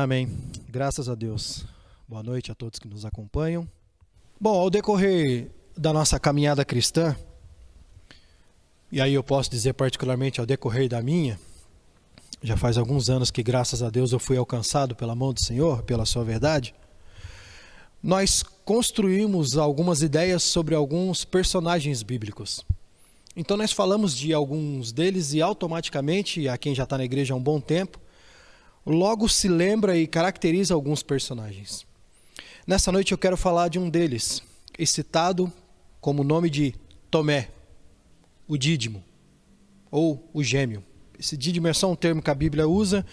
amém. Graças a Deus. Boa noite a todos que nos acompanham. Bom, ao decorrer da nossa caminhada cristã, e aí eu posso dizer particularmente ao decorrer da minha, já faz alguns anos que, graças a Deus, eu fui alcançado pela mão do Senhor, pela sua verdade, nós construímos algumas ideias sobre alguns personagens bíblicos. Então nós falamos de alguns deles e automaticamente, a quem já está na igreja há um bom tempo, logo se lembra e caracteriza alguns personagens. Nessa noite eu quero falar de um deles, citado como o nome de Tomé, o dídimo, ou o gêmeo. Esse dídimo é só um termo que a Bíblia usa,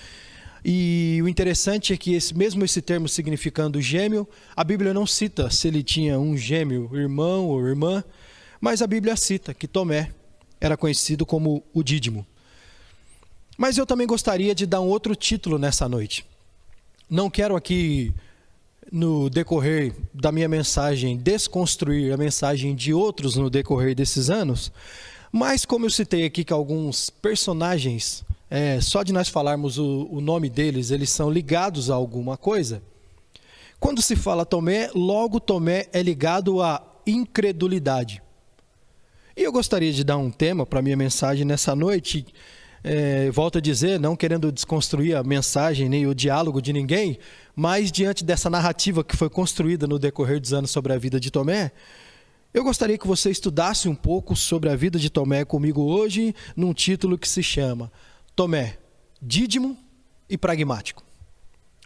e o interessante é que esse termo significando gêmeo, a Bíblia não cita se ele tinha um gêmeo, irmão ou irmã, mas a Bíblia cita que Tomé era conhecido como o dídimo. Mas eu também gostaria de dar um outro título nessa noite. Não quero aqui, no decorrer da minha mensagem, desconstruir a mensagem de outros no decorrer desses anos, mas como eu citei aqui que alguns personagens, só de nós falarmos o nome deles, eles são ligados a alguma coisa. Quando se fala Tomé, logo Tomé é ligado à incredulidade. E eu gostaria de dar um tema para a minha mensagem nessa noite. Volto a dizer, não querendo desconstruir a mensagem nem o diálogo de ninguém, mas diante dessa narrativa que foi construída no decorrer dos anos sobre a vida de Tomé, eu gostaria que você estudasse um pouco sobre a vida de Tomé comigo hoje, num título que se chama Tomé, dídimo e pragmático.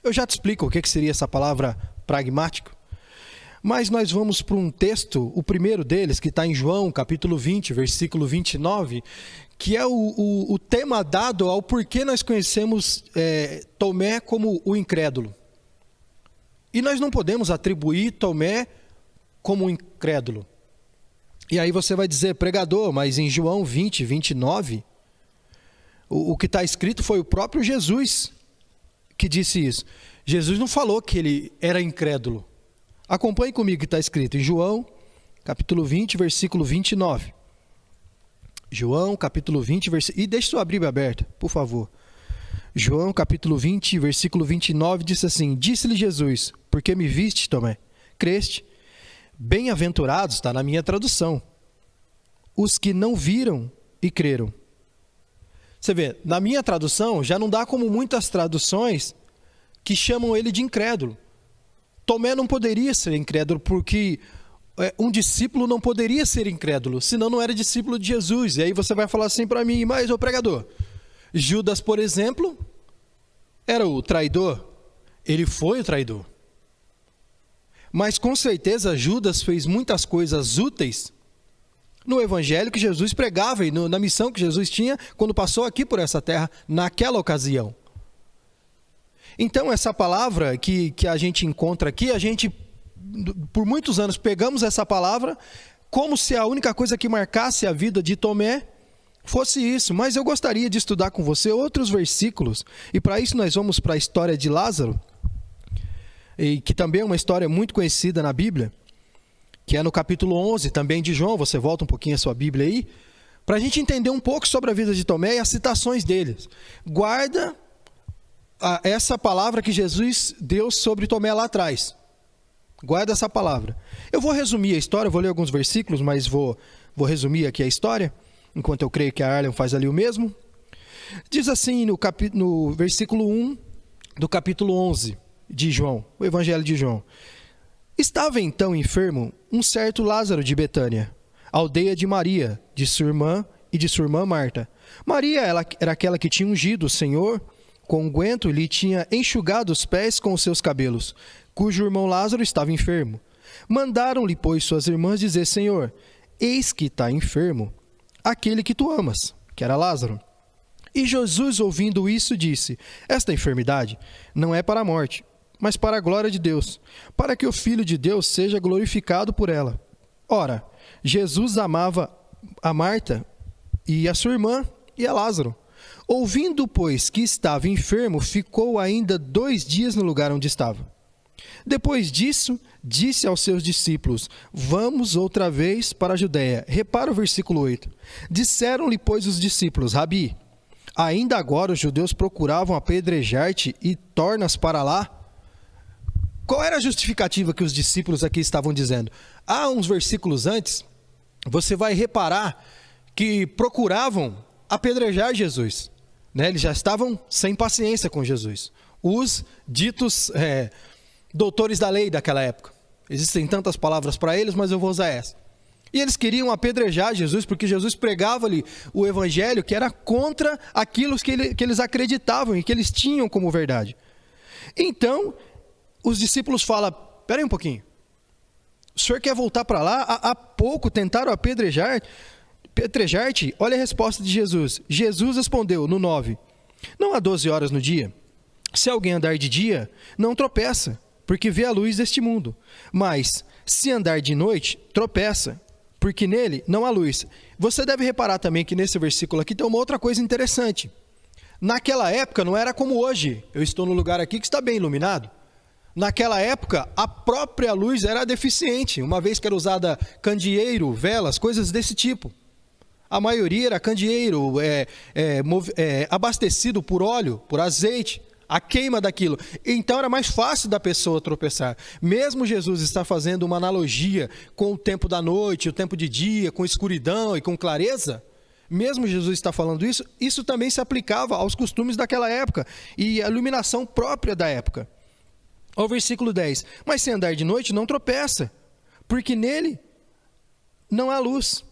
Eu já te explico o que seria essa palavra pragmático, mas nós vamos para um texto, o primeiro deles, que está em João, capítulo 20, versículo 29, que é o tema dado ao porquê nós conhecemos Tomé como o incrédulo. E nós não podemos atribuir Tomé como um incrédulo. E aí você vai dizer, pregador, mas em João 20, 29, o que está escrito foi o próprio Jesus que disse isso. Jesus não falou que ele era incrédulo. Acompanhe comigo o que está escrito em João, capítulo 20, versículo 29. João, capítulo 20, versículo... E deixe sua Bíblia aberta, por favor. João, capítulo 20, versículo 29, diz assim: Disse-lhe Jesus, porque me viste, Tomé, creste? Bem-aventurados, está na minha tradução, os que não viram e creram. Você vê, na minha tradução, já não dá como muitas traduções que chamam ele de incrédulo. Tomé não poderia ser incrédulo, porque um discípulo não poderia ser incrédulo, senão não era discípulo de Jesus. E aí você vai falar assim para mim, mas ô pregador, Judas, por exemplo, era o traidor. Ele foi o traidor. Mas com certeza Judas fez muitas coisas úteis no evangelho que Jesus pregava e na missão que Jesus tinha quando passou aqui por essa terra, naquela ocasião. Então essa palavra que a gente encontra aqui, a gente por muitos anos pegamos essa palavra como se a única coisa que marcasse a vida de Tomé fosse isso. Mas eu gostaria de estudar com você outros versículos, e para isso nós vamos para a história de Lázaro, e que também é uma história muito conhecida na Bíblia, que é no capítulo 11 também de João. Você volta um pouquinho a sua Bíblia aí, para a gente entender um pouco sobre a vida de Tomé e as citações deles. Guarda essa palavra que Jesus deu sobre Tomé lá atrás. Guarda essa palavra. Eu vou resumir a história, vou ler alguns versículos, mas vou resumir aqui a história, enquanto eu creio que a Arlen faz ali o mesmo. Diz assim no versículo 1 do capítulo 11 de João, o Evangelho de João. Estava então enfermo um certo Lázaro de Betânia, aldeia de Maria, de sua irmã e de sua irmã Marta. Maria era aquela que tinha ungido o Senhor com unguento e lhe tinha enxugado os pés com os seus cabelos, cujo irmão Lázaro estava enfermo. Mandaram-lhe, pois, suas irmãs dizer: Senhor, eis que está enfermo aquele que tu amas, que era Lázaro. E Jesus, ouvindo isso, disse: Esta enfermidade não é para a morte, mas para a glória de Deus, para que o Filho de Deus seja glorificado por ela. Ora, Jesus amava a Marta e a sua irmã e a Lázaro. Ouvindo, pois, que estava enfermo, ficou ainda 2 dias no lugar onde estava. Depois disso, disse aos seus discípulos: Vamos outra vez para a Judéia. Repara o versículo 8. Disseram-lhe, pois, os discípulos: Rabi, ainda agora os judeus procuravam apedrejar-te e tornas para lá? Qual era a justificativa que os discípulos aqui estavam dizendo? Há uns versículos antes, você vai reparar que procuravam apedrejar Jesus, né? Eles já estavam sem paciência com Jesus. Os ditos doutores da lei daquela época. Existem tantas palavras para eles, mas eu vou usar essa. E eles queriam apedrejar Jesus, porque Jesus pregava-lhe o evangelho que era contra aquilo que eles acreditavam e que eles tinham como verdade. Então, os discípulos falam, espera aí um pouquinho, o senhor quer voltar para lá? Há pouco tentaram apedrejar-te. Olha a resposta de Jesus. Jesus respondeu no 9, não há 12 horas no dia? Se alguém andar de dia, não tropeça, porque vê a luz deste mundo. Mas, se andar de noite, tropeça, porque nele não há luz. Você deve reparar também que nesse versículo aqui tem uma outra coisa interessante. Naquela época não era como hoje. Eu estou no lugar aqui que está bem iluminado. Naquela época, a própria luz era deficiente, uma vez que era usada candeeiro, velas, coisas desse tipo. A maioria era candeeiro, abastecido por óleo, por azeite, a queima daquilo. Então era mais fácil da pessoa tropeçar. Mesmo Jesus está fazendo uma analogia com o tempo da noite, o tempo de dia, com escuridão e com clareza, mesmo Jesus está falando isso, isso também se aplicava aos costumes daquela época e à iluminação própria da época. Ao versículo 10, mas se andar de noite não tropeça, porque nele não há luz.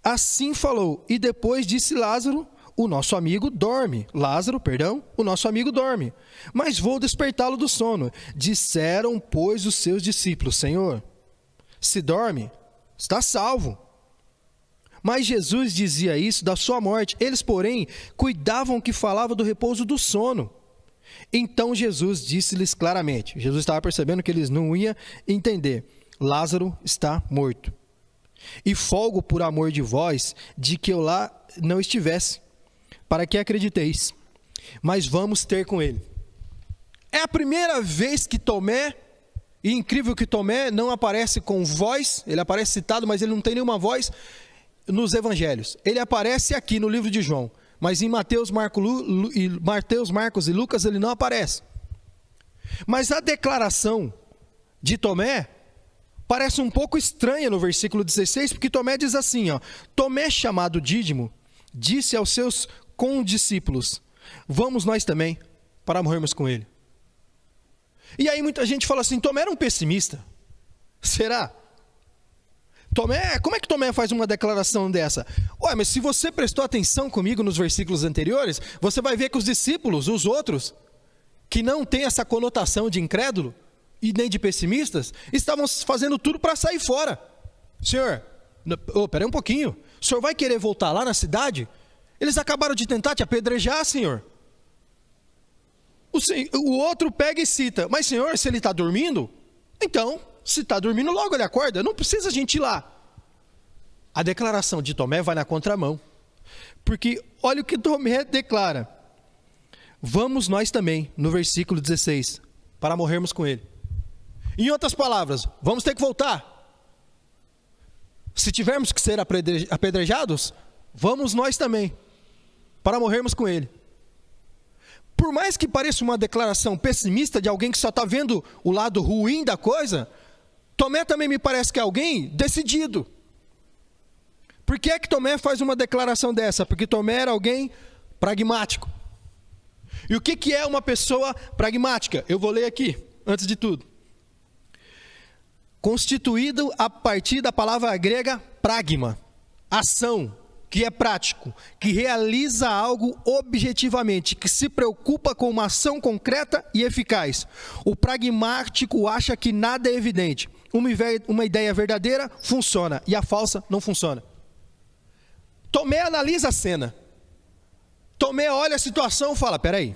Assim falou, e depois disse Lázaro, o nosso amigo dorme. O nosso amigo dorme. Mas vou despertá-lo do sono. Disseram, pois, os seus discípulos, Senhor, se dorme, está salvo. Mas Jesus dizia isso da sua morte. Eles, porém, cuidavam que falava do repouso do sono. Então Jesus disse-lhes claramente, Jesus estava percebendo que eles não iam entender, Lázaro está morto. E folgo por amor de vós, de que eu lá não estivesse, para que acrediteis, mas vamos ter com ele. É a primeira vez que Tomé, e incrível que Tomé não aparece com voz, ele aparece citado, mas ele não tem nenhuma voz nos evangelhos. Ele aparece aqui no livro de João, mas em Mateus, Marcos e Lucas ele não aparece. Mas a declaração de Tomé parece um pouco estranha no versículo 16, porque Tomé diz assim, Tomé, chamado Dídimo, disse aos seus condiscípulos, vamos nós também para morrermos com ele. E aí muita gente fala assim, Tomé era um pessimista. Será? Tomé, como é que Tomé faz uma declaração dessa? Ué, mas se você prestou atenção comigo nos versículos anteriores, você vai ver que os discípulos, os outros, que não têm essa conotação de incrédulo e nem de pessimistas, estavam fazendo tudo para sair fora. Senhor, peraí um pouquinho, o senhor vai querer voltar lá na cidade? Eles acabaram de tentar te apedrejar, Senhor. O outro pega e cita, mas Senhor, se ele está dormindo, então, se está dormindo, logo ele acorda, não precisa a gente ir lá. A declaração de Tomé vai na contramão, porque olha o que Tomé declara, vamos nós também, no versículo 16, para morrermos com ele. Em outras palavras, vamos ter que voltar. Se tivermos que ser apedrejados, vamos nós também, para morrermos com ele. Por mais que pareça uma declaração pessimista de alguém que só está vendo o lado ruim da coisa, Tomé também me parece que é alguém decidido. Por que é que Tomé faz uma declaração dessa? Porque Tomé era alguém pragmático. E o que é uma pessoa pragmática? Eu vou ler aqui, antes de tudo. Constituído a partir da palavra grega pragma, ação, que é prático, que realiza algo objetivamente, que se preocupa com uma ação concreta e eficaz. O pragmático acha que nada é evidente. Uma ideia verdadeira funciona e a falsa não funciona. Tomé analisa a cena. Tomé olha a situação e fala, peraí,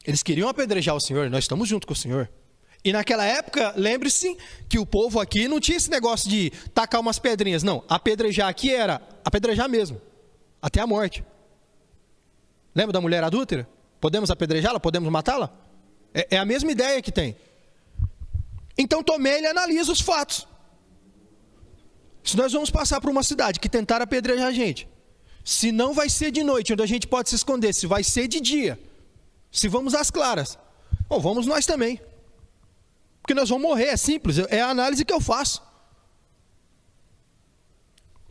eles queriam apedrejar o Senhor, nós estamos junto com o Senhor. E naquela época, lembre-se que o povo aqui não tinha esse negócio de tacar umas pedrinhas. Não, apedrejar aqui era apedrejar mesmo, até a morte. Lembra da mulher adúltera? Podemos apedrejá-la? Podemos matá-la? É a mesma ideia que tem. Então Tomé, ele analisa os fatos. Se nós vamos passar por uma cidade que tentaram apedrejar a gente, Se não vai ser de noite, onde a gente pode se esconder, se vai ser de dia, se vamos às claras, ou vamos nós também. Porque nós vamos morrer, é simples, é a análise que eu faço.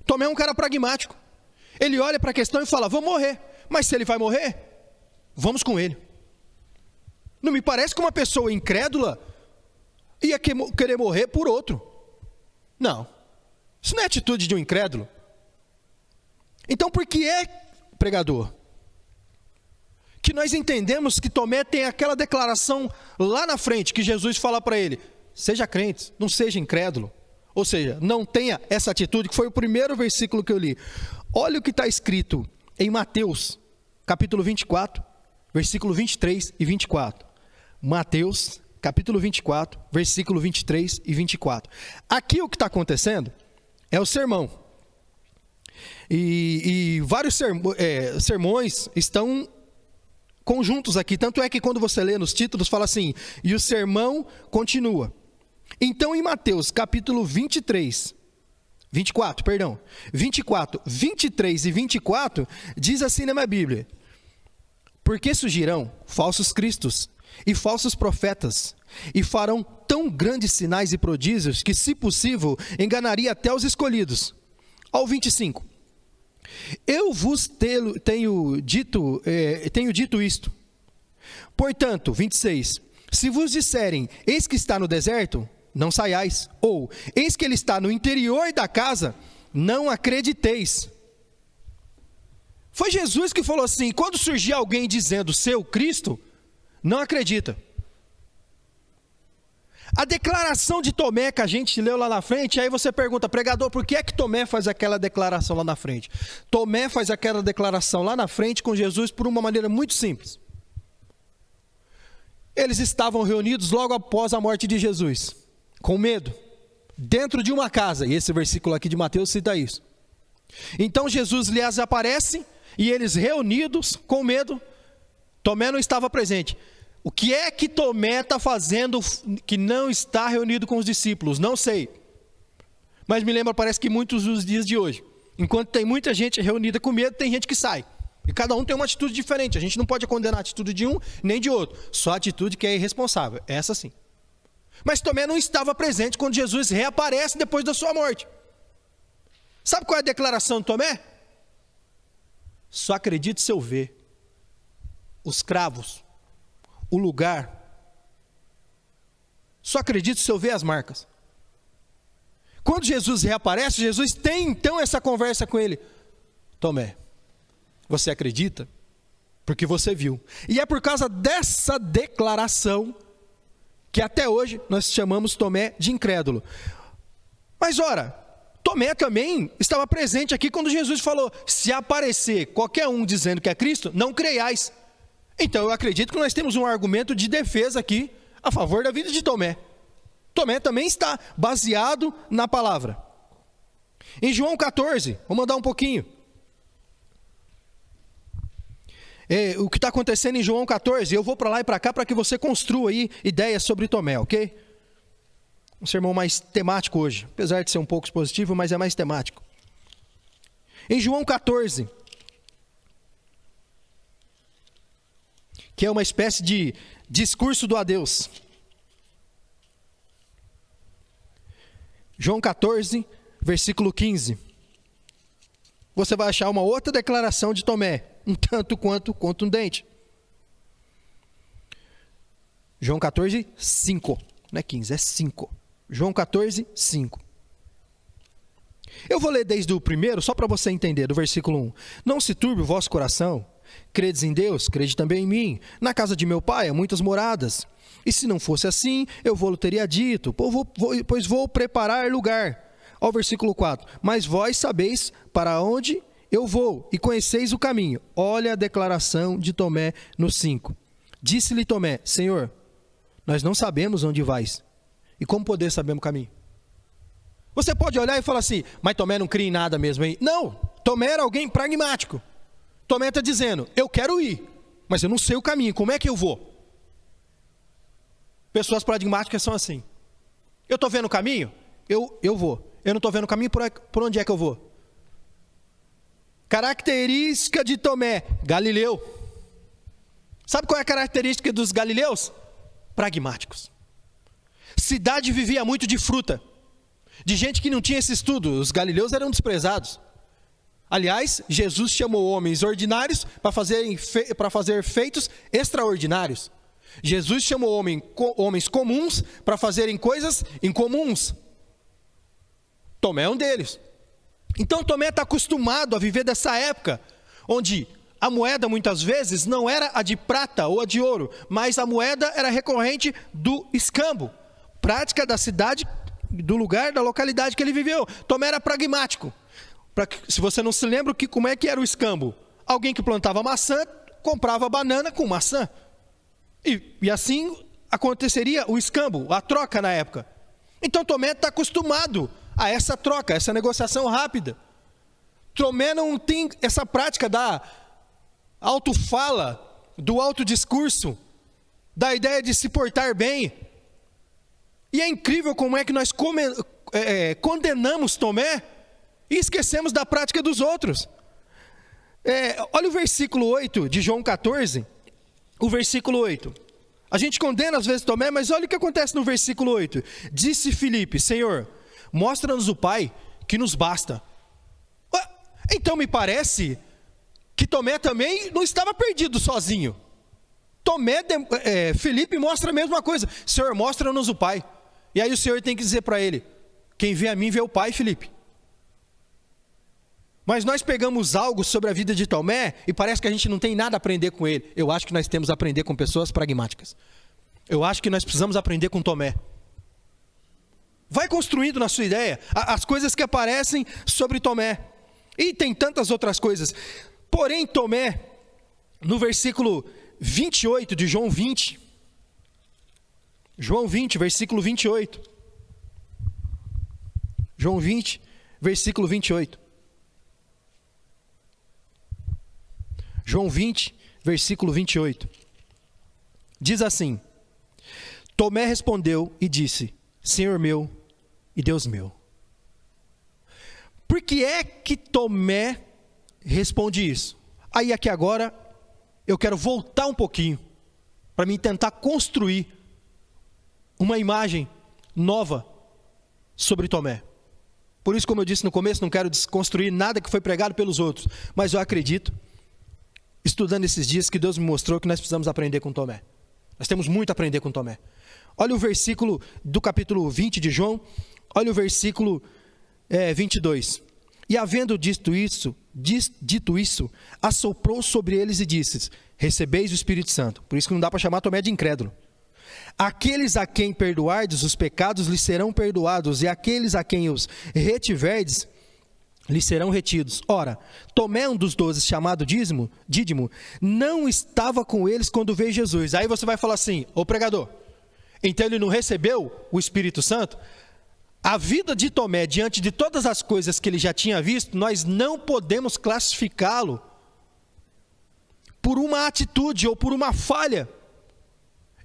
Tomé é um cara pragmático. Ele olha para a questão e fala, vou morrer. Mas se ele vai morrer, vamos com ele. Não me parece que uma pessoa incrédula ia querer morrer por outro. Não. Isso não é atitude de um incrédulo. Então por que é, pregador, que nós entendemos que Tomé tem aquela declaração lá na frente, que Jesus fala para ele, seja crente, não seja incrédulo. Ou seja, não tenha essa atitude, que foi o primeiro versículo que eu li. Olha o que está escrito em Mateus, capítulo 24, versículo 23 e 24. Mateus, capítulo 24, versículo 23 e 24. Aqui o que está acontecendo é o sermão. E vários sermões estão conjuntos aqui. Tanto é que quando você lê nos títulos, fala assim, e o sermão continua. Então em Mateus, capítulo 24, 23 e 24, diz assim na minha Bíblia, porque surgirão falsos cristos e falsos profetas, e farão tão grandes sinais e prodígios, que se possível, enganaria até os escolhidos. Ao 25, eu vos tenho dito isto. Portanto, 26, se vos disserem, eis que está no deserto, não saiais, ou eis que ele está no interior da casa, não acrediteis. Foi Jesus que falou assim, quando surgir alguém dizendo ser o Cristo, não acredita. A declaração de Tomé que a gente leu lá na frente, aí você pergunta, pregador, por que é que Tomé faz aquela declaração lá na frente? Tomé faz aquela declaração lá na frente com Jesus por uma maneira muito simples. Eles estavam reunidos logo após a morte de Jesus, com medo, dentro de uma casa, e esse versículo aqui de Mateus cita isso. Então Jesus lhes aparece, e eles reunidos, com medo, Tomé não estava presente. O que é que Tomé está fazendo que não está reunido com os discípulos? Não sei. Mas me lembra, parece que muitos dos dias de hoje. Enquanto tem muita gente reunida com medo, tem gente que sai. E cada um tem uma atitude diferente. A gente não pode condenar a atitude de um nem de outro. Só a atitude que é irresponsável. Essa sim. Mas Tomé não estava presente quando Jesus reaparece depois da sua morte. Sabe qual é a declaração de Tomé? Só acredite se eu ver os cravos, o lugar. Só acredito se eu ver as marcas. Quando Jesus reaparece, Jesus tem então essa conversa com ele. Tomé, você acredita? Porque você viu. E é por causa dessa declaração que até hoje nós chamamos Tomé de incrédulo. Mas ora, Tomé também estava presente aqui quando Jesus falou, se aparecer qualquer um dizendo que é Cristo, não creiais. Então eu acredito que nós temos um argumento de defesa aqui a favor da vida de Tomé. Tomé também está baseado na palavra. Em João 14, vamos andar um pouquinho. O que está acontecendo em João 14, eu vou para lá e para cá para que você construa aí ideias sobre Tomé, ok? Um sermão mais temático hoje, apesar de ser um pouco expositivo, mas é mais temático. Em João 14, que é uma espécie de discurso do adeus. João 14, versículo 15. Você vai achar uma outra declaração de Tomé, um tanto quanto contundente. João 14, 5. Não é 15, é 5. João 14, 5. Eu vou ler desde o primeiro, só para você entender, do versículo 1. Não se turbe o vosso coração. Credes em Deus, crede também em mim. Na casa de meu pai há muitas moradas. E se não fosse assim, eu vou-lhe teria dito, pois vou preparar lugar. Ao versículo 4. Mas vós sabeis para onde eu vou, e conheceis o caminho. Olha a declaração de Tomé no 5. Disse-lhe Tomé, Senhor, nós não sabemos onde vais, e como poder saber o caminho? Você pode olhar e falar assim, mas Tomé não cria em nada mesmo, hein? Não, Tomé era alguém pragmático. Tomé está dizendo, eu quero ir, mas eu não sei o caminho, como é que eu vou? Pessoas pragmáticas são assim. Eu estou vendo o caminho? Eu vou. Eu não estou vendo o caminho, por onde é que eu vou? Característica de Tomé, Galileu. Sabe qual é a característica dos galileus? Pragmáticos. Cidade vivia muito de fruta, de gente que não tinha esse estudo. Os galileus eram desprezados. Aliás, Jesus chamou homens ordinários para fazer feitos extraordinários. Jesus chamou homens comuns para fazerem coisas incomuns. Tomé é um deles. Então Tomé está acostumado a viver dessa época, onde a moeda muitas vezes não era a de prata ou a de ouro, mas a moeda era recorrente do escambo, prática da cidade, do lugar, da localidade que ele viveu. Tomé era pragmático. Se você não se lembra, como é que era o escambo? Alguém que plantava maçã, comprava banana com maçã. E assim aconteceria o escambo, a troca na época. Então Tomé está acostumado a essa troca, essa negociação rápida. Tomé não tem essa prática da autofala, do autodiscurso, da ideia de se portar bem. E é incrível como é que nós condenamos Tomé e esquecemos da prática dos outros. Olha o versículo 8 de João 14, o versículo 8. A gente condena às vezes Tomé, mas olha o que acontece no versículo 8. Disse Filipe: Senhor, mostra-nos o Pai, que nos basta. Então me parece que Tomé também não estava perdido sozinho. Filipe mostra a mesma coisa. Senhor, mostra-nos o Pai. E aí o Senhor tem que dizer para ele: quem vê a mim vê o Pai, Filipe. Mas nós pegamos algo sobre a vida de Tomé e parece que a gente não tem nada a aprender com ele. Eu acho que nós temos a aprender com pessoas pragmáticas. Eu acho que nós precisamos aprender com Tomé. Vai construindo na sua ideia as coisas que aparecem sobre Tomé. E tem tantas outras coisas. Porém, Tomé, no versículo 28 de João 20, versículo 28. João 20, versículo 28. João 20, versículo 28. Diz assim: Tomé respondeu e disse: Senhor meu e Deus meu. Por que é que Tomé responde isso? Aí aqui agora eu quero voltar um pouquinho para mim tentar construir uma imagem nova sobre Tomé. Por isso, como eu disse no começo, não quero desconstruir nada que foi pregado pelos outros, mas eu acredito, estudando esses dias, que Deus me mostrou que nós precisamos aprender com Tomé. Nós temos muito a aprender com Tomé. Olha o versículo do capítulo 20 de João, olha o versículo 22. E havendo dito isso, assoprou sobre eles e disse: recebeis o Espírito Santo. Por isso que não dá para chamar Tomé de incrédulo. Aqueles a quem perdoardes os pecados lhes serão perdoados, e aqueles a quem os retiverdes lhes serão retidos. Ora, Tomé, um dos 12, chamado Dídimo, não estava com eles quando veio Jesus. Aí você vai falar assim: ô pregador, então ele não recebeu o Espírito Santo? A vida de Tomé, diante de todas as coisas que ele já tinha visto, nós não podemos classificá-lo por uma atitude ou por uma falha.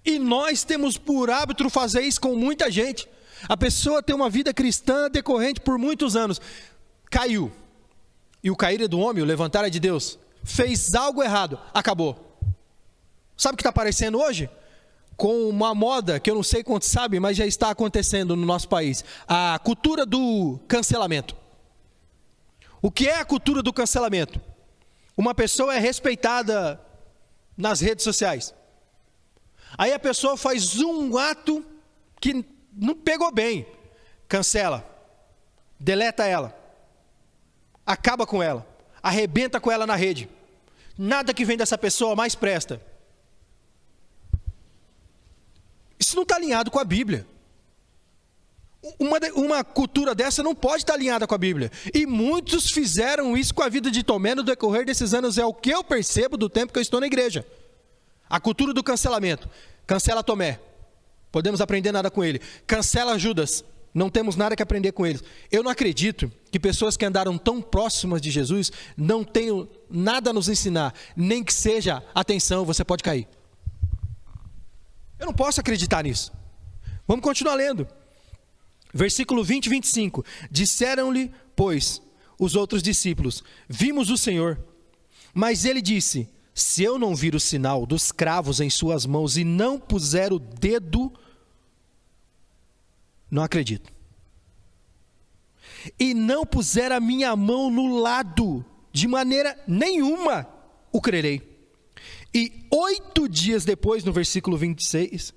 E nós temos por hábito fazer isso com muita gente. A pessoa tem uma vida cristã decorrente por muitos anos. Caiu. E o cair é do homem, o levantar é de Deus. Fez algo errado, acabou. Sabe o que está aparecendo hoje? Com uma moda que eu não sei quantos sabem, mas já está acontecendo no nosso país. A cultura do cancelamento. O que é a cultura do cancelamento? Uma pessoa é respeitada nas redes sociais. Aí a pessoa faz um ato que não pegou bem. Cancela. Deleta ela. Acaba com ela. Arrebenta com ela na rede. Nada que vem dessa pessoa mais presta. Isso não está alinhado com a Bíblia. Uma cultura dessa não pode estar alinhada com a Bíblia. E muitos fizeram isso com a vida de Tomé no decorrer desses anos. É o que eu percebo do tempo que eu estou na igreja. A cultura do cancelamento. Cancela Tomé. Podemos aprender nada com ele. Cancela Judas. Não temos nada que aprender com eles. Eu não acredito que pessoas que andaram tão próximas de Jesus não tenham nada a nos ensinar. Nem que seja, atenção, você pode cair. Eu não posso acreditar nisso. Vamos continuar lendo. Versículo 20 e 25. Disseram-lhe, pois, os outros discípulos: vimos o Senhor. Mas ele disse: se eu não vir o sinal dos cravos em suas mãos e não puser o dedo, não acredito. E não puser a minha mão no lado, de maneira nenhuma o crerei. E 8 dias depois, no versículo 26,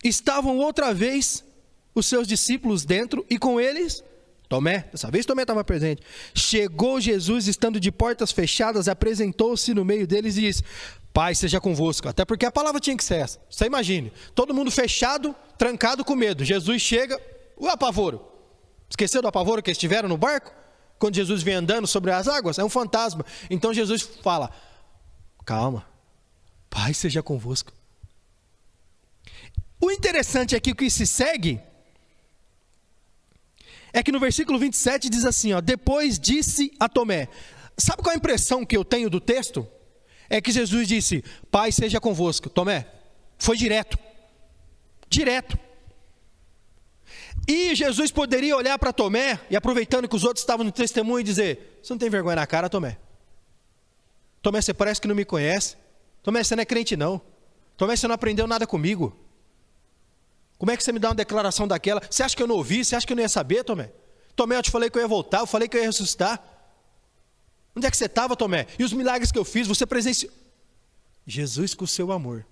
estavam outra vez os seus discípulos dentro, e com eles Tomé. Dessa vez Tomé estava presente. Chegou Jesus, estando de portas fechadas, apresentou-se no meio deles e disse: Pai seja convosco. Até porque a palavra tinha que ser essa. Você imagine, todo mundo fechado, trancado com medo. Jesus chega, o apavoro. Esqueceu do apavoro que eles tiveram no barco? Quando Jesus vem andando sobre as águas? É um fantasma. Então Jesus fala: calma, Pai seja convosco. O interessante aqui, o que se segue, é que no versículo 27 diz assim, ó: depois disse a Tomé. Sabe qual a impressão que eu tenho do texto? É que Jesus disse: Pai seja convosco. Tomé, foi direto. Direto. E Jesus poderia olhar para Tomé, e aproveitando que os outros estavam no testemunho, e dizer: você não tem vergonha na cara, Tomé? Tomé, você parece que não me conhece. Tomé, você não é crente não. Tomé, você não aprendeu nada comigo. Como é que você me dá uma declaração daquela? Você acha que eu não ouvi? Você acha que eu não ia saber, Tomé? Tomé, eu te falei que eu ia voltar, eu falei que eu ia ressuscitar. Onde é que você estava, Tomé? E os milagres que eu fiz, você presenciou? Jesus, com o seu amor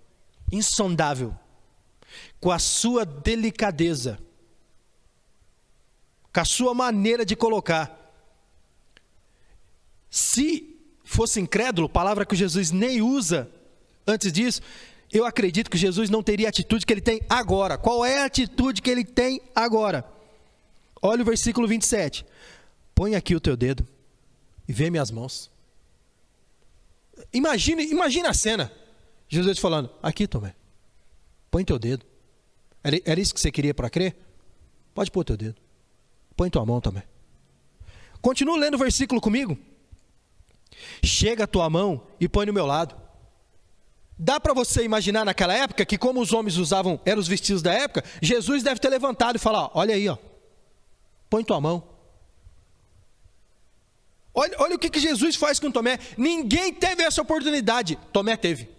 insondável, com a sua delicadeza, com a sua maneira de colocar. Se fosse incrédulo, palavra que Jesus nem usa antes disso, eu acredito que Jesus não teria a atitude que ele tem agora. Qual é a atitude que ele tem agora? Olha o versículo 27. Põe aqui o teu dedo e vê minhas mãos. Imagina a cena. Jesus falando: aqui, Tomé, põe teu dedo. Era isso que você queria para crer? Pode pôr teu dedo. Põe tua mão, Tomé. Continua lendo o versículo comigo. Chega a tua mão e põe no meu lado. Dá para você imaginar naquela época que, como os homens usavam, eram os vestidos da época, Jesus deve ter levantado e falar: olha aí, ó, põe tua mão. Olha o que Jesus faz com Tomé. Ninguém teve essa oportunidade. Tomé teve.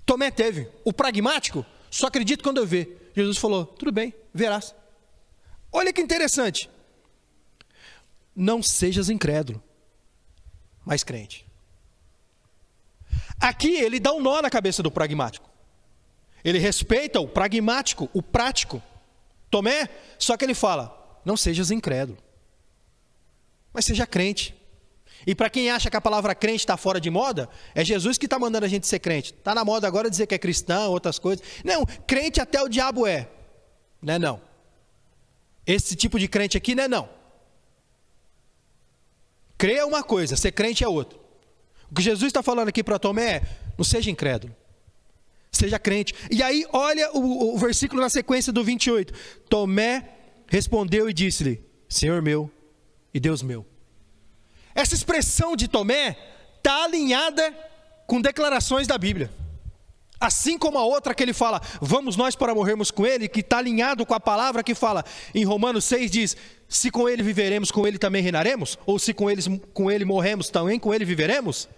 Tomé teve. O pragmático, só acredito quando eu ver. Jesus falou: tudo bem, verás. Olha que interessante. Não sejas incrédulo, mas crente. Aqui ele dá um nó na cabeça do pragmático. Ele respeita o pragmático, o prático. Tomé, só que ele fala: não sejas incrédulo, mas seja crente. E para quem acha que a palavra crente está fora de moda, é Jesus que está mandando a gente ser crente. Está na moda agora dizer que é cristão, outras coisas. Não, crente até o diabo é. Não é não. Esse tipo de crente aqui não é não. Crer é uma coisa, ser crente é outra. O que Jesus está falando aqui para Tomé é: não seja incrédulo, seja crente. E aí olha o versículo na sequência do 28. Tomé respondeu e disse-lhe: Senhor meu e Deus meu. Essa expressão de Tomé está alinhada com declarações da Bíblia. Assim como a outra que ele fala: vamos nós para morrermos com ele, que está alinhado com a palavra que fala em Romanos 6, diz: se com ele viveremos, com ele também reinaremos? Ou se com ele morremos, também com ele viveremos?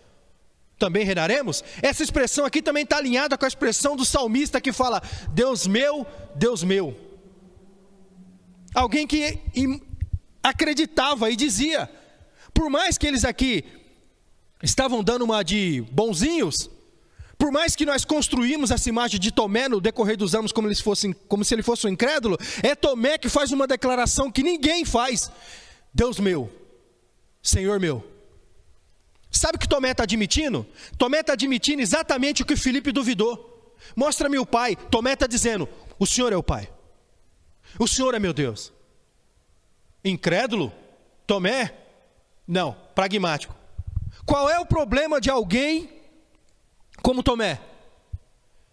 Também reinaremos? Essa expressão aqui também está alinhada com a expressão do salmista que fala: Deus meu, Deus meu. Alguém que acreditava e dizia, por mais que eles aqui estavam dando uma de bonzinhos, por mais que nós construímos essa imagem de Tomé no decorrer dos anos como se ele fosse um incrédulo, é Tomé que faz uma declaração que ninguém faz: Deus meu, Senhor meu. Sabe o que Tomé está admitindo? Tomé está admitindo exatamente o que Filipe duvidou. Mostra-me o Pai. Tomé está dizendo: o Senhor é o Pai, o Senhor é meu Deus. Incrédulo? Tomé? Não, pragmático. Qual é o problema de alguém como Tomé?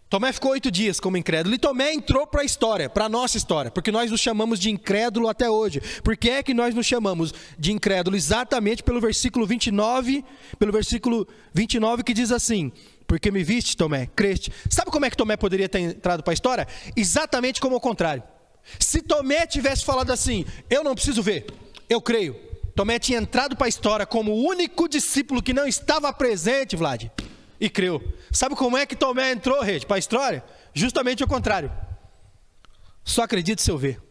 Tomé ficou 8 dias como incrédulo, e Tomé entrou para a história, para a nossa história, porque nós nos chamamos de incrédulo até hoje. Por que é que nós nos chamamos de incrédulo? Exatamente pelo versículo 29, que diz assim: porque me viste, Tomé, creste. Sabe como é que Tomé poderia ter entrado para a história? Exatamente como ao contrário. Se Tomé tivesse falado assim: eu não preciso ver, eu creio, Tomé tinha entrado para a história como o único discípulo que não estava presente, Vlad, e creu. Sabe como é que Tomé entrou, Rede, para a história? Justamente o contrário. Só acredite se eu ver.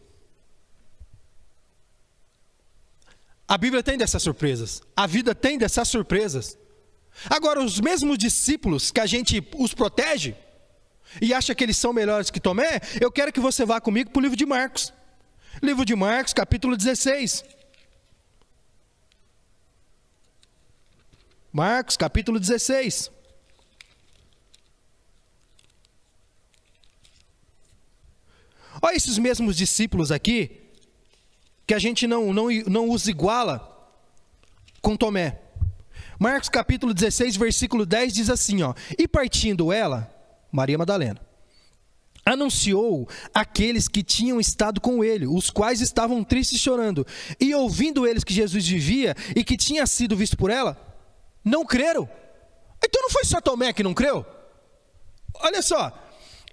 A Bíblia tem dessas surpresas. A vida tem dessas surpresas. Agora, os mesmos discípulos que a gente os protege e acha que eles são melhores que Tomé, eu quero que você vá comigo para o livro de Marcos. Livro de Marcos, capítulo 16. Marcos, capítulo 16. Olha esses mesmos discípulos aqui, que a gente não os iguala com Tomé. Marcos capítulo 16, versículo 10 diz assim, ó: E partindo ela, Maria Madalena, anunciou àqueles que tinham estado com ele, os quais estavam tristes e chorando. E ouvindo eles que Jesus vivia e que tinha sido visto por ela, não creram. Então não foi só Tomé que não creu? Olha só.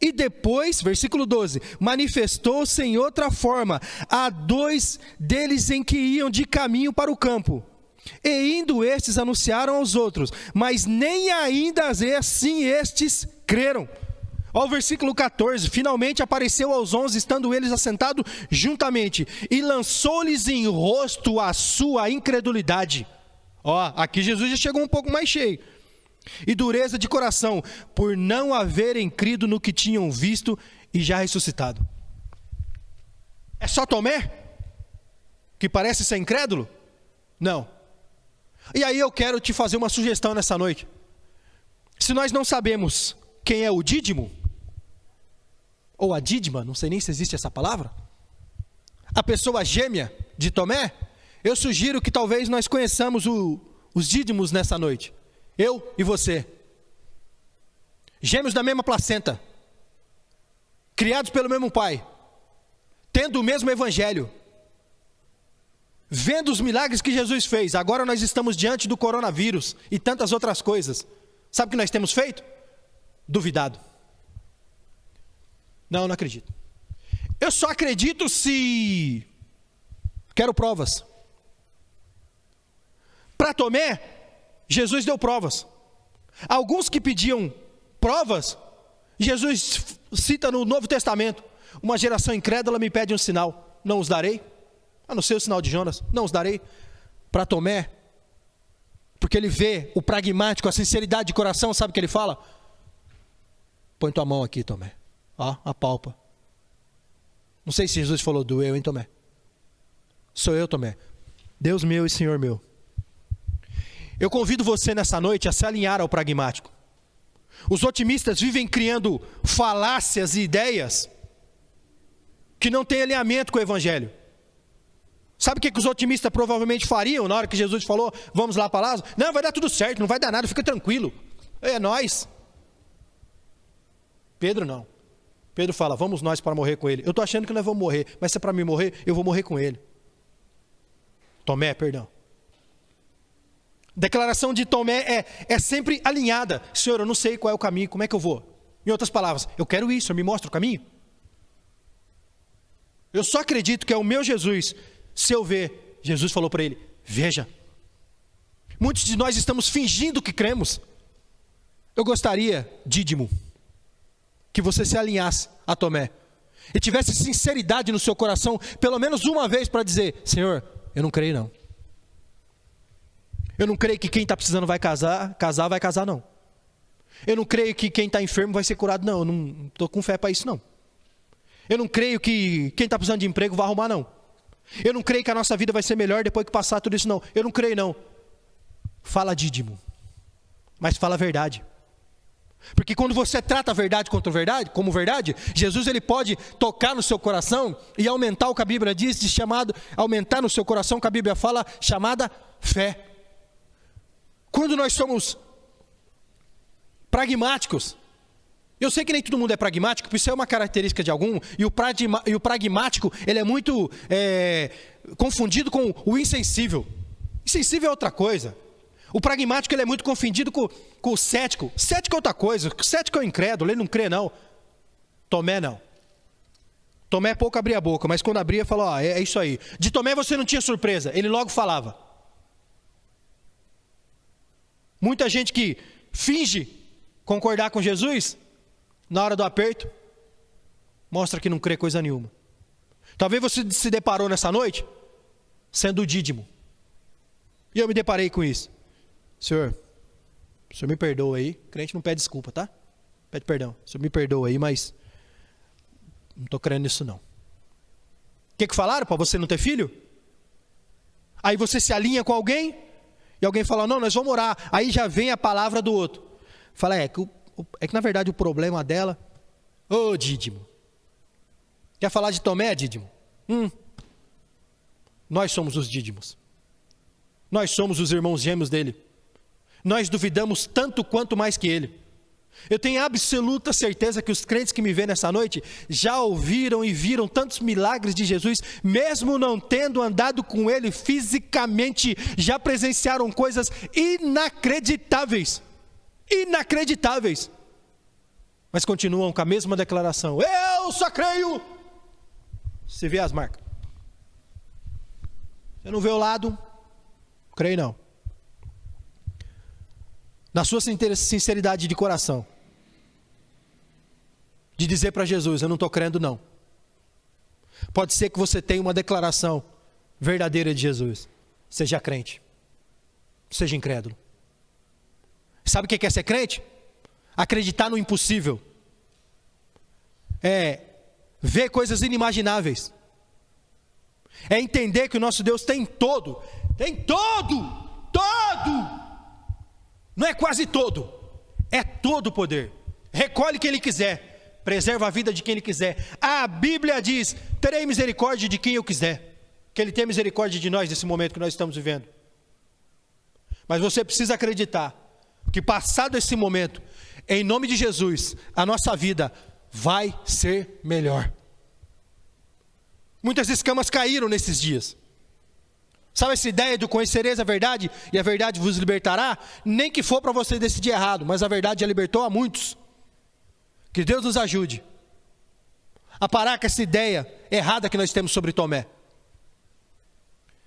E depois, versículo 12, manifestou-se em outra forma a dois deles em que iam de caminho para o campo. E indo estes anunciaram aos outros, mas nem ainda assim estes creram. Olha o versículo 14, finalmente apareceu aos 11, estando eles assentados juntamente, e lançou-lhes em rosto a sua incredulidade. Ó, aqui Jesus já chegou um pouco mais cheio. E dureza de coração, por não haverem crido no que tinham visto e já ressuscitado. É só Tomé que parece ser incrédulo? Não. E aí eu quero te fazer uma sugestão nessa noite. Se nós não sabemos quem é o Dídimo, ou a Dídima, não sei nem se existe essa palavra, a pessoa gêmea de Tomé, eu sugiro que talvez nós conheçamos os dídimos nessa noite. Eu e você. Gêmeos da mesma placenta. Criados pelo mesmo pai. Tendo o mesmo evangelho. Vendo os milagres que Jesus fez. Agora nós estamos diante do coronavírus e tantas outras coisas. Sabe o que nós temos feito? Duvidado. Não acredito. Eu só acredito se... Quero provas. Para Tomé, Jesus deu provas. Alguns que pediam provas, Jesus cita no Novo Testamento: uma geração incrédula me pede um sinal, não os darei. A não ser o sinal de Jonas, não os darei. Para Tomé, porque ele vê o pragmático, a sinceridade de coração, sabe o que ele fala? Põe tua mão aqui, Tomé. Ó, apalpa. Não sei se Jesus falou doeu, hein, Tomé? Sou eu, Tomé. Deus meu e Senhor meu. Eu convido você nessa noite a se alinhar ao pragmático. Os otimistas vivem criando falácias e ideias que não têm alinhamento com o evangelho. Sabe o que os otimistas provavelmente fariam na hora que Jesus falou, vamos lá para Lázaro? Não, vai dar tudo certo, não vai dar nada, fica tranquilo. É nós. Pedro não. Pedro fala, vamos nós para morrer com ele. Eu estou achando que nós vamos morrer, mas se é para mim morrer, eu vou morrer com ele. Tomé, perdão. Declaração de Tomé é sempre alinhada. Senhor, eu não sei qual é o caminho, como é que eu vou? Em outras palavras, eu quero isso, Senhor, me mostra o caminho. Eu só acredito que é o meu Jesus, se eu ver. Jesus falou para ele, veja. Muitos de nós estamos fingindo que cremos. Eu gostaria, Dídimo, que você se alinhasse a Tomé e tivesse sinceridade no seu coração, pelo menos uma vez para dizer, Senhor, eu não creio não. Eu não creio que quem está precisando vai casar não. Eu não creio que quem está enfermo vai ser curado, não. Eu não estou com fé para isso, não. Eu não creio que quem está precisando de emprego vai arrumar, não. Eu não creio que a nossa vida vai ser melhor depois que passar tudo isso, não. Eu não creio, não. Fala dídimo, mas fala a verdade. Porque quando você trata a verdade como verdade, Jesus ele pode tocar no seu coração e aumentar o que a Bíblia diz, aumentar no seu coração o que a Bíblia fala, chamada fé. Quando nós somos pragmáticos, eu sei que nem todo mundo é pragmático, porque isso é uma característica de algum, e o pragmático, ele é muito confundido com o insensível. Insensível é outra coisa. O pragmático ele é muito confundido com o cético. Cético é outra coisa, o cético é o incrédulo, ele não crê não. Tomé não. Tomé pouco abria a boca, mas quando abria, falou: ó, é isso aí. De Tomé você não tinha surpresa, ele logo falava. Muita gente que finge concordar com Jesus, na hora do aperto, mostra que não crê coisa nenhuma. Talvez você se deparou nessa noite sendo o dídimo. E eu me deparei com isso. Senhor, o senhor me perdoa aí. Crente não pede desculpa, tá? Pede perdão. O senhor me perdoa aí, mas não estou crendo nisso não. O que falaram para você não ter filho? Aí você se alinha com alguém e alguém fala: não, nós vamos orar. Aí já vem a palavra do outro. Fala: é que na verdade o problema dela... Ô dídimo. Quer falar de Tomé, dídimo? Nós somos os dídimos. Nós somos os irmãos gêmeos dele. Nós duvidamos tanto quanto mais que ele. Eu tenho absoluta certeza que os crentes que me vêem nessa noite já ouviram e viram tantos milagres de Jesus, mesmo não tendo andado com ele fisicamente, já presenciaram coisas inacreditáveis. Inacreditáveis. Mas continuam com a mesma declaração: eu só creio. Você vê as marcas. Você não vê o lado? Creio não. Na sua sinceridade de coração, de dizer para Jesus: eu não estou crendo não. Pode ser que você tenha uma declaração verdadeira de Jesus. Seja crente. Seja incrédulo. Sabe o que é ser crente? Acreditar no impossível. É ver coisas inimagináveis. É entender que o nosso Deus tem todo. Não é quase todo, é todo o poder. Recolhe quem Ele quiser, preserva a vida de quem Ele quiser. A Bíblia diz: terei misericórdia de quem eu quiser. Que Ele tenha misericórdia de nós nesse momento que nós estamos vivendo. Mas você precisa acreditar que passado esse momento, em nome de Jesus, a nossa vida vai ser melhor. Muitas escamas caíram nesses dias. Sabe essa ideia do conhecereis a verdade e a verdade vos libertará? Nem que for para você decidir errado, mas a verdade já libertou a muitos. Que Deus nos ajude a parar com essa ideia errada que nós temos sobre Tomé.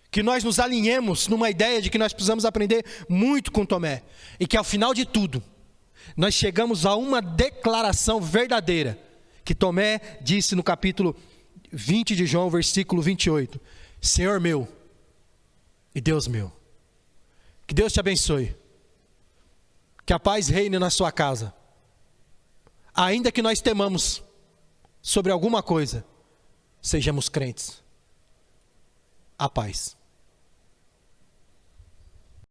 Que nós nos alinhemos numa ideia de que nós precisamos aprender muito com Tomé. E que ao final de tudo, nós chegamos a uma declaração verdadeira. Que Tomé disse no capítulo 20 de João, versículo 28. Senhor meu e Deus meu. Que Deus te abençoe. Que a paz reine na sua casa. Ainda que nós temamos sobre alguma coisa, sejamos crentes. A paz.